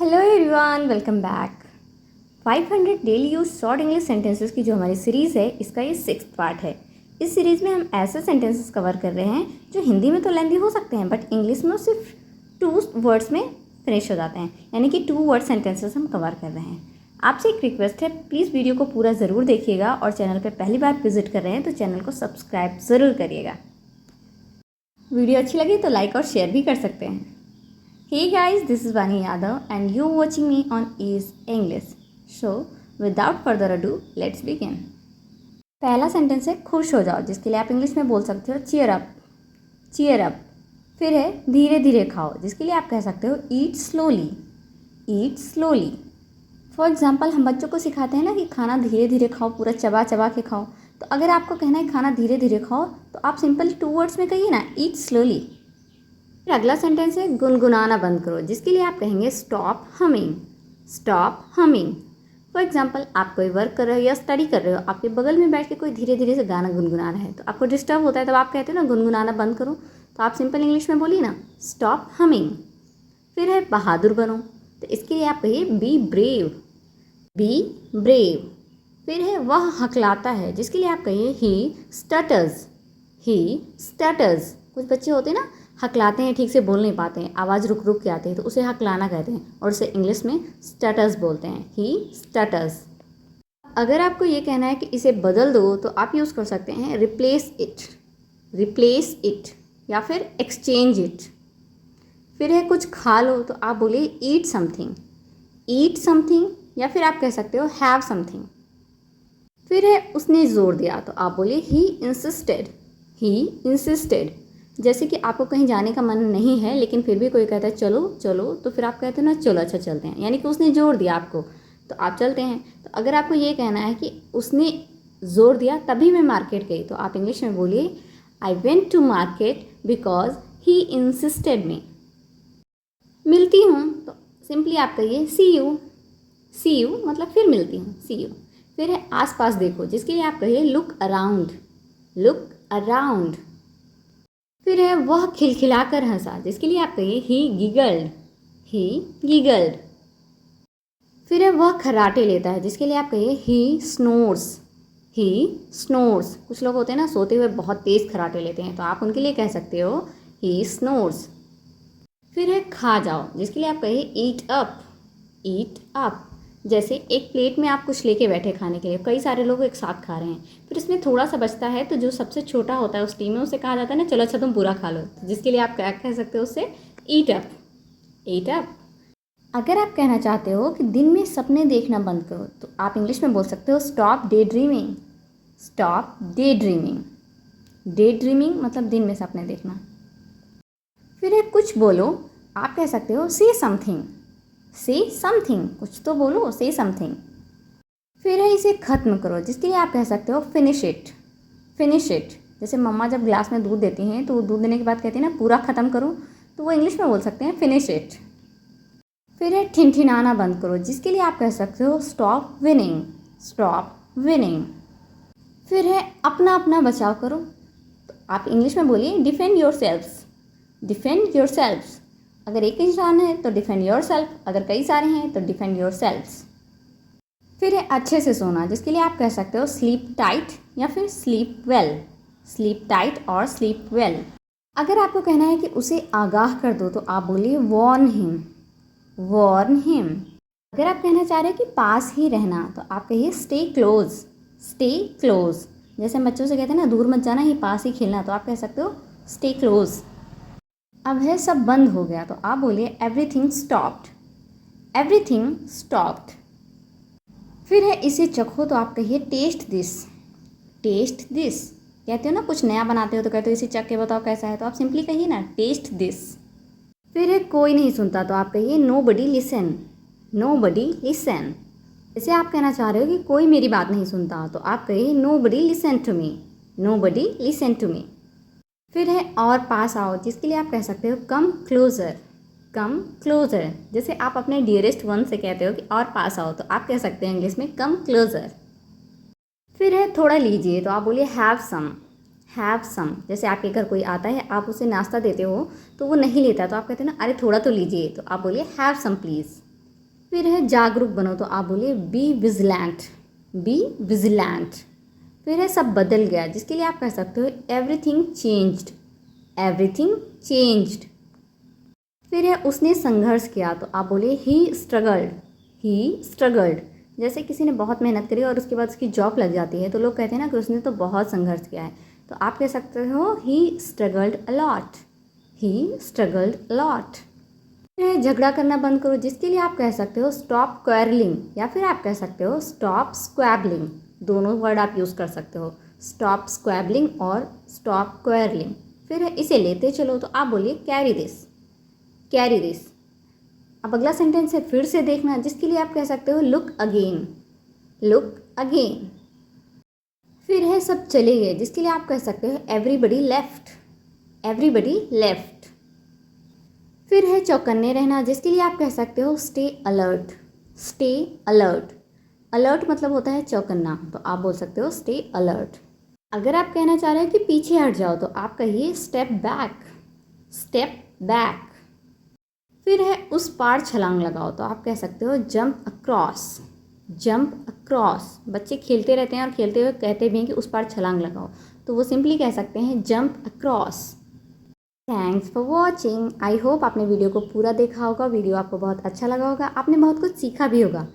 Hello everyone, welcome back. 500 daily use short English sentences की जो हमारी सीरीज़ है, इसका ये 6th पार्ट है। इस सीरीज़ में हम ऐसे सेंटेंसेस कवर कर रहे हैं जो हिंदी में तो लेंदी हो सकते हैं, बट इंग्लिश में वो सिर्फ 2 वर्ड्स में फिनिश हो जाते हैं, यानी कि 2 वर्ड सेंटेंसेस हम कवर कर रहे हैं। आपसे एक रिक्वेस्ट है, प्लीज़ वीडियो को पूरा ज़रूर देखिएगा और चैनल पर पहली बार विजिट कर रहे हैं तो चैनल को सब्सक्राइब ज़रूर करिएगा। वीडियो अच्छी लगी तो लाइक और शेयर भी कर सकते हैं। Hey guys, this is Vani Yadav and you're watching me on Ease English. So, without further ado, let's begin. पहला सेंटेंस है खुश हो जाओ, जिसके लिए आप इंग्लिश में बोल सकते हो चीयर अप, चीयर अप। फिर है धीरे धीरे खाओ, जिसके लिए आप कह सकते हो eat slowly, eat slowly. For example, हम बच्चों को सिखाते हैं ना कि खाना धीरे धीरे खाओ, पूरा चबा चबा के खाओ। तो अगर आपको कहना है खाना धीरे धीरे खाओ, तो आप सिंपल 2 वर्ड्स में कहिए ना, ईट स्लोली। फिर अगला सेंटेंस है गुनगुनाना बंद करो, जिसके लिए आप कहेंगे stop humming, stop humming. For example, आप कोई वर्क कर रहे हो या स्टडी कर रहे हो, आपके बगल में बैठ के कोई धीरे धीरे से गाना गुनगुना रहा है, तो आपको डिस्टर्ब होता है, तब आप कहते हो ना गुनगुनाना बंद करो। तो आप सिंपल इंग्लिश में बोलिए ना, स्टॉप हमिंग। फिर है बहादुर बनो, तो इसके लिए आप कहिए बी ब्रेव, बी ब्रेव। फिर है वह हकलाता है, जिसके लिए आप कहिए ही स्टटर्स, ही स्टटर्स। कुछ बच्चे होते हैं ना, हकलाते हैं, ठीक से बोल नहीं पाते हैं, आवाज़ रुक रुक के आती है, तो उसे हकलाना कहते हैं और उसे इंग्लिश में स्टटर्स बोलते हैं, ही स्टटर्स। अगर आपको ये कहना है कि इसे बदल दो, तो आप यूज़ कर सकते हैं रिप्लेस इट, रिप्लेस इट, या फिर एक्सचेंज इट। फिर है कुछ खा लो, तो आप बोलिए ईट समथिंग, ईट समथिंग, या फिर आप कह सकते हो हैव समथिंग। फिर है उसने जोर दिया, तो आप बोलिए ही इंसिस्टेड, ही इंसिस्टेड। जैसे कि आपको कहीं जाने का मन नहीं है, लेकिन फिर भी कोई कहता है चलो चलो, तो फिर आप कहते हो ना चलो अच्छा चलते हैं, यानी कि उसने जोर दिया आपको तो आप चलते हैं। तो अगर आपको ये कहना है कि उसने जोर दिया तभी मैं मार्केट गई, तो आप इंग्लिश में बोलिए I went to market because he insisted me. मिलती हूँ, तो सिंपली आप कहिए सी यू, सी यू मतलब फिर मिलती हूँ, सी यू। फिर है आसपास देखो, जिसके लिए आप कहिए लुक अराउंड, लुक अराउंड। फिर है वह खिलखिलाकर हंसा, जिसके लिए आप कहिए ही गिगल्ड, ही गिगल्ड। फिर है वह खर्राटे लेता है, जिसके लिए आप कहिए ही स्नोर्स, ही स्नोर्स। कुछ लोग होते हैं ना, सोते हुए बहुत तेज़ खर्राटे लेते हैं, तो आप उनके लिए कह सकते हो ही स्नोर्स। फिर है खा जाओ, जिसके लिए आप कहिए ईट अप, ईट अप। जैसे एक प्लेट में आप कुछ लेके बैठे खाने के लिए, कई सारे लोग एक साथ खा रहे हैं, फिर इसमें थोड़ा सा बचता है, तो जो सबसे छोटा होता है उस टीम में, उसे कहा जाता है ना चलो अच्छा तुम पूरा खा लो, तो जिसके लिए आप क्या कह सकते हो उससे ईट अप, ईट अप। अगर आप कहना चाहते हो कि दिन में सपने देखना बंद करो, तो आप इंग्लिश में बोल सकते हो stop day dreaming, stop day dreaming. Day dreaming मतलब दिन में सपने देखना। फिर है कुछ बोलो, आप कह सकते हो से समथिंग, से समथिंग, कुछ तो बोलो, से समथिंग। फिर है इसे ख़त्म करो, जिसके लिए आप कह सकते हो फिनिश इट, फिनिश इट। जैसे मम्मा जब ग्लास में दूध देती हैं, तो दूध देने के बाद कहती हैं ना पूरा ख़त्म करो, तो वो इंग्लिश में बोल सकते हैं फिनिश इट। फिर है ठिनठिनाना बंद करो, जिसके लिए आप कह सकते हो स्टॉप विनिंग, स्टॉप विनिंग। फिर है अपना अपना बचाव करो, तो आप इंग्लिश में बोलिए defend your selfs, defend your selfs. अगर एक इंसान है तो डिफेंड योर सेल्फ, अगर कई सारे हैं तो डिफेंड योर सेल्फ्स। फिर है अच्छे से सोना, जिसके लिए आप कह सकते हो स्लीप टाइट या फिर स्लीप वेल, स्लीप टाइट और स्लीप वेल। अगर आपको कहना है कि उसे आगाह कर दो, तो आप बोलिए वॉर्न हिम, वॉर्न हिम। अगर आप कहना चाह रहे हैं कि पास ही रहना, तो आप कहिए स्टे क्लोज, स्टे क्लोज। जैसे हम बच्चों से कहते हैं ना दूर मत जाना, ही पास ही खेलना, तो आप कह सकते हो स्टे क्लोज। अब है सब बंद हो गया, तो आप बोलिए एवरीथिंग स्टॉप्ड, एवरीथिंग स्टॉप्ड। फिर है इसे चखो, तो आप कहिए टेस्ट दिस, टेस्ट दिस। कहते हो ना कुछ नया बनाते हो तो कहते हो इसे चख के बताओ कैसा है, तो आप सिंपली कहिए ना टेस्ट दिस। फिर है कोई नहीं सुनता, तो आप कहिए नो बडी लिसन, नो बडी लिसन। जैसे आप कहना चाह रहे हो कि कोई मेरी बात नहीं सुनता, तो आप कहिए nobody listen to me, nobody listen to me. फिर है और पास आओ, जिसके लिए आप कह सकते हो कम क्लोज़र, कम क्लोज़र। जैसे आप अपने डियरेस्ट वन से कहते हो कि और पास आओ, तो आप कह सकते हैं इंग्लिश में कम क्लोज़र। फिर है थोड़ा लीजिए, तो आप बोलिए हैव सम, हैव सम। जैसे आपके घर कोई आता है, आप उसे नाश्ता देते हो तो वो नहीं लेता, तो आप कहते हैं ना अरे थोड़ा तो लीजिए, तो आप बोलिए हैव सम प्लीज़, फिर है जागरूक बनो, तो आप बोलिए बी विजिलेंट, बी विजिलेंट। फिर है सब बदल गया, जिसके लिए आप कह सकते हो एवरीथिंग चेंज्ड, एवरीथिंग चेंज्ड। फिर है उसने संघर्ष किया, तो आप बोलिए ही स्ट्रगल्ड, ही स्ट्रगल्ड। जैसे किसी ने बहुत मेहनत करी और उसके बाद उसकी जॉब लग जाती है तो लोग कहते हैं ना कि उसने तो बहुत संघर्ष किया है, तो आप कह सकते हो ही स्ट्रगल्ड अलॉट, ही स्ट्रगल्ड अलॉट। फिर झगड़ा करना बंद करो, जिसके लिए आप कह सकते हो स्टॉप क्वेरलिंग, या फिर आप कह सकते हो स्टॉप स्क्वैबलिंग। दोनों वर्ड आप यूज़ कर सकते हो, स्टॉप स्क्वैबलिंग और स्टॉप क्वेरलिंग। फिर इसे लेते चलो, तो आप बोलिए कैरी दिस, कैरी दिस। अब अगला सेंटेंस है फिर से देखना, जिसके लिए आप कह सकते हो लुक अगेन, लुक अगेन। फिर है सब चले गए, जिसके लिए आप कह सकते हो एवरीबडी लेफ्ट, एवरीबडी लेफ्ट। फिर है चौकन्ने रहना, जिसके लिए आप कह सकते हो stay alert, stay alert. Alert मतलब होता है चौकन्ना, तो आप बोल सकते हो स्टे अलर्ट। अगर आप कहना चाह रहे हो कि पीछे हट जाओ, तो आप कहिए स्टेप बैक, स्टेप बैक। फिर है उस पार छलांग लगाओ, तो आप कह सकते हो जंप अक्रॉस, जंप अक्रॉस। बच्चे खेलते रहते हैं और खेलते हुए कहते भी हैं कि उस पार छलांग लगाओ, तो वो सिंपली कह सकते हैं jump across. Thanks for watching. I hope आपने वीडियो को पूरा देखा होगा, वीडियो आपको बहुत अच्छा लगा होगा, आपने बहुत कुछ सीखा भी होगा।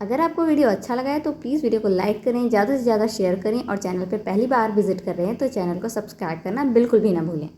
अगर आपको वीडियो अच्छा लगा है तो प्लीज़ वीडियो को लाइक करें, ज़्यादा से ज़्यादा शेयर करें, और चैनल पर पहली बार विजिट कर रहे हैं तो चैनल को सब्सक्राइब करना बिल्कुल भी ना भूलें।